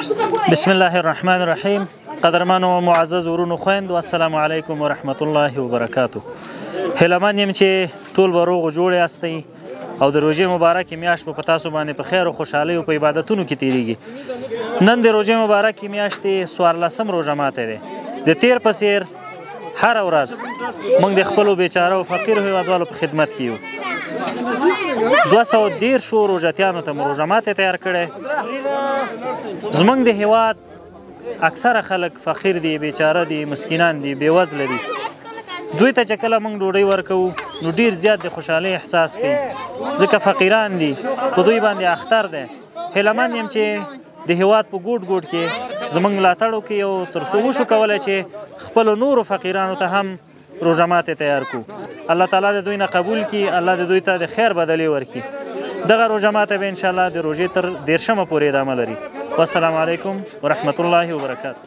بسم الله الرحمن الرحیم. قدرمن و معزز ورونو خویندو، السلام علیکم و رحمت الله و برکاتو. هیله یم چې ټول به روغ جوړ یاستئ او د روژې مبارکې میاشت به په تاسو باندې په خیر او خوشحالۍ او په عبادتونو کې تیریږي. نن د روژې مبارکې میاشتې 14 روژه ماتی دی. د تیر په څیر هره ورځ موږ د خپلو بیچاره او فقیرو هیوادوالو په خدمت کې یو. 213 روژتیانو ته مو روژه ماتې تیار کړی. زموږ د هیواد اکثره خلک فقیر دي، بیچاره دي، مسکینان دي، بېوزله دي. دوی ته چې کله موږ ډوډۍ ورکوو نو ډېر زیات د خوشحالۍ احساس کوي، ځکه فقیران دي، په دوی باندې اختر دی. هیله یم چې د هیواد په ګوټ ګوټ کې زموږ ملاتړ وکړي او تر څو وشو کولی چې خپلو نورو فقیرانو ته هم روژه ماتې تیار کړو. الله تعالی د دوی نه قبول کړي، الله د دوی ته د خیر بدلې ورکړي. دغه روژه ماته به انشاءالله د روژې تر 13 پورې ادامه لري. والسلام علیکم ورحمت الله وبرکاته.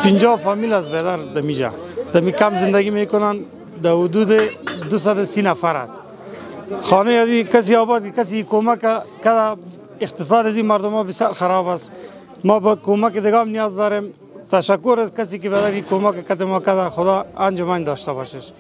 50 فامیل از بیدار دمیجا دمی کم زندگی میکنن. در حدود 230 نفر است. خانه یادی کسی آباد، کسی کمک کرده. اقتصاد از این مردم ها بسیار خراب است. ما با کمک دیگه هم نیاز داریم. تشکر از کسی که بداری کمک کرده ما کرده. خدا انجمن داشته باشش.